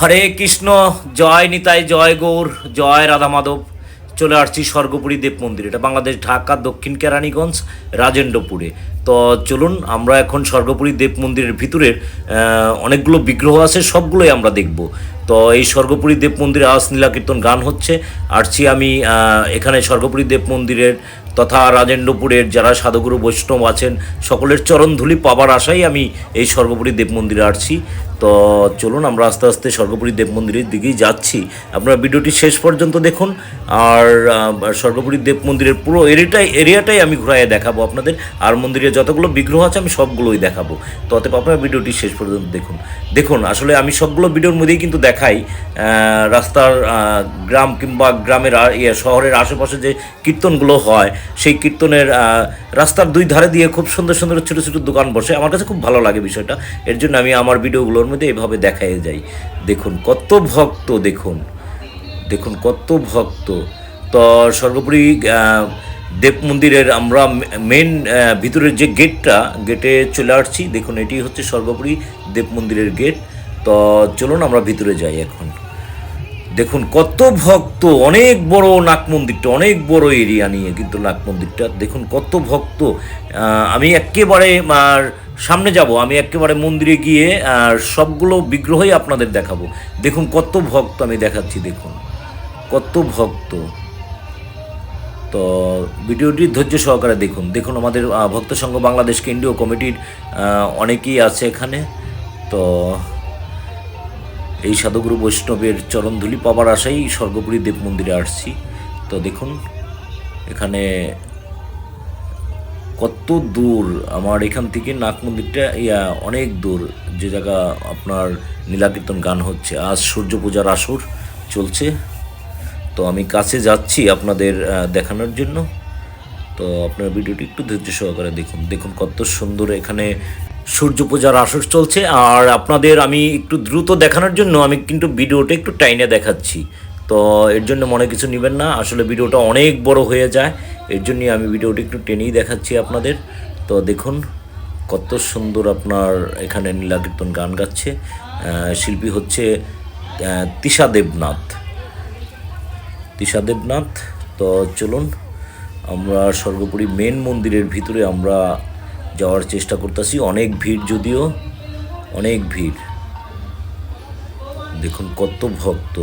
হরে কৃষ্ণ, জয় নিতাই, জয় গৌর, জয় রাধা মাধব। চলে আসছি স্বর্গপুরী দেব মন্দির। এটা বাংলাদেশ, ঢাকা দক্ষিণ কেরানীগঞ্জ, রাজেন্দ্রপুরে। তো চলুন, আমরা এখন স্বর্গপুরী দেব মন্দিরের ভিতরের অনেকগুলো বিগ্রহ আছে, সবগুলোই আমরা দেখব। তো এই স্বর্গপুরী দেব মন্দিরে আজ নীলাকীর্তন গান হচ্ছে। আসছি আমি এখানে স্বর্গপুরী দেব মন্দিরের তথা রাজেন্দ্রপুরের যারা সাধুগুরু বৈষ্ণব আছেন সকলের চরণধুলি পাবার আশায় আমি এই স্বর্গপুরী দেব মন্দিরে আসছি। তো চলুন, আমরা আস্তে আস্তে স্বর্গপুরী দেব মন্দিরের দিকেই যাচ্ছি। আপনারা ভিডিওটি শেষ পর্যন্ত দেখুন। আর স্বর্গপুরী দেব মন্দিরের পুরো এরিয়াটাই আমি ঘুরাইয়ে দেখাবো আপনাদের। আর মন্দিরে যতগুলো বিগ্রহ আছে আমি সবগুলোই দেখাবো। তো অতএব আপনারা ভিডিওটি শেষ পর্যন্ত দেখুন। দেখুন, আসলে আমি সবগুলো ভিডিওর মধ্যেই কিন্তু দেখাই রাস্তার গ্রাম কিংবা গ্রামের শহরের আশেপাশে যে কীর্তনগুলো হয়, সেই কীর্তনের রাস্তার দুই ধারে দিয়ে খুব সুন্দর সুন্দর ছোটো ছোটো দোকান বসে। আমার কাছে খুব ভালো লাগে বিষয়টা, এর জন্য আমি আমার ভিডিওগুলোর মধ্যে এভাবে দেখাই যাই। দেখুন কত ভক্ত, দেখুন দেখুন কত ভক্ত। তো স্বর্গপুরী দেব মন্দিরের আমরা মেন ভিতরের যে গেটে চলে আসছি। দেখুন, এটি হচ্ছে স্বর্গপুরী দেব মন্দিরের গেট। তো চলুন আমরা ভিতরে যাই এখন। দেখুন কত ভক্ত, অনেক বড় নাগ মন্দিরটা, অনেক বড় এরিয়া নিয়ে কিন্তু নাগ মন্দিরটা। দেখুন কত ভক্ত। আমি একেবারে সামনে যাব, আমি একেবারে মন্দিরে গিয়ে সবগুলো বিগ্রহই আপনাদের দেখাবো। দেখুন কত ভক্ত আমি দেখাচ্ছি, দেখুন কত ভক্ত। তো ভিডিওটি ধৈর্য সহকারে দেখুন। দেখুন আমাদের ভক্ত সংঘ বাংলাদেশ কেন্দ্রীয় কমিটির অনেকেই আছে এখানে। তো এই সাধুগুরু বৈষ্ণবের চরণধুলি পাবার আশাই স্বর্গপুরী দেব মন্দিরে আসছি। তো দেখুন এখানে কত দূর আমার এখান থেকে নাগ মন্দিরটা, অনেক দূর। যে জায়গা আপনার নীলাকীর্তন গান হচ্ছে, আজ সূর্য পূজার আসর চলছে। তো আমি কাছে যাচ্ছি আপনাদের দেখানোর জন্য। তো আপনার ভিডিওটি একটু ধৈর্য সহকারে দেখুন। দেখুন কত সুন্দর এখানে সূর্য পূজার আসর চলছে। আর আপনাদের আমি একটু দ্রুত দেখানোর জন্য আমি কিন্তু ভিডিওটা একটু টাইনে দেখাচ্ছি। তো এর জন্য মনে কিছু নেবেন না, আসলে ভিডিওটা অনেক বড় হয়ে যায়, এর জন্যই আমি ভিডিওটি একটু টেনেই দেখাচ্ছি আপনাদের। তো দেখুন কত সুন্দর আপনার এখানে নীলাকীর্তন গান গাচ্ছে। শিল্পী হচ্ছে তৃষা দেবনাথ। তো চলুন আমরা স্বর্গপুরী মেন মন্দিরের ভিতরে আমরা যাওয়ার চেষ্টা করতেছি। অনেক ভিড়, যদিও অনেক ভিড়। দেখুন কত ভক্ত।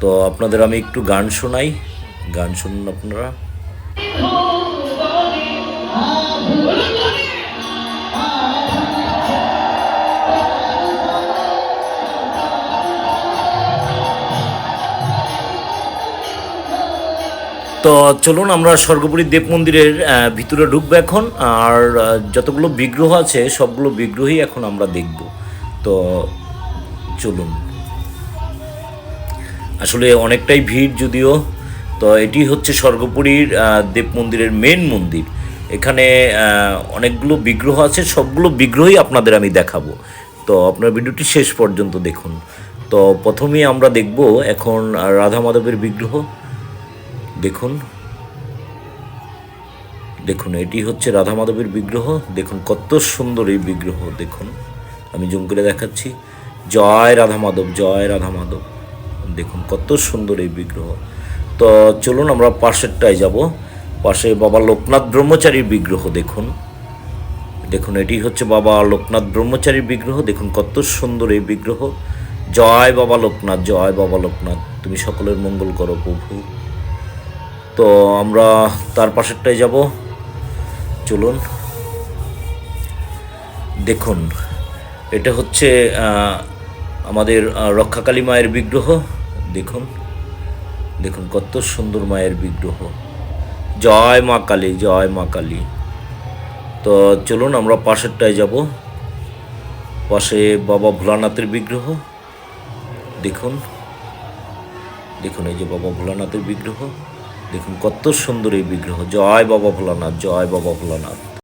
তো আপনাদের আমি একটু গান শোনাই, গান শুনুন আপনারা। তো চলুন আমরা স্বর্গপুরী দেব মন্দিরের ভিতরে ঢুকবো এখন। আর যতগুলো বিগ্রহ আছে সবগুলো বিগ্রহই এখন আমরা দেখব। তো চলুন, আসলে অনেকটাই ভিড় যদিও। তো এটি হচ্ছে স্বর্গপুরীর দেব মন্দিরের মেন মন্দির। এখানে অনেকগুলো বিগ্রহ আছে, সবগুলো বিগ্রহই আপনাদের আমি দেখাবো। তো আপনার ভিডিওটি শেষ পর্যন্ত দেখুন। তো প্রথমেই আমরা দেখব এখন রাধা মাধবের বিগ্রহ। দেখুন দেখুন এটি হচ্ছে রাধা মাধবের বিগ্রহ। দেখুন কত সুন্দর এই বিগ্রহ। দেখুন আমি জুম করে দেখাচ্ছি। জয় রাধা মাধব, জয় রাধা মাধব। দেখুন কত সুন্দর এই বিগ্রহ। তো চলুন আমরা পাশেরটায় যাব। পাশে বাবা লোকনাথ ব্রহ্মচারীর বিগ্রহ। দেখুন দেখুন এটি হচ্ছে বাবা লোকনাথ ব্রহ্মচারীর বিগ্রহ। দেখুন কত সুন্দর এই বিগ্রহ। জয় বাবা লোকনাথ, জয় বাবা লোকনাথ, তুমি সকলের মঙ্গল করো প্রভু। তো আমরা তার পাশেরটায় যাব। চলুন দেখুন এটা হচ্ছে আমাদের রক্ষাকালী মায়ের বিগ্রহ। দেখুন দেখুন কত সুন্দর মায়ের বিগ্রহ। জয় মা কালী, জয় মা কালী। তো চলুন আমরা পাশেরটায় যাব। পাশে বাবা ভোলানাথের বিগ্রহ। দেখুন দেখুন এই যে বাবা ভোলানাথের বিগ্রহ। দেখুন কত সুন্দর এই বিগ্রহ। জয় বাবা ভোলানাথ, জয় বাবা ভোলানাথ।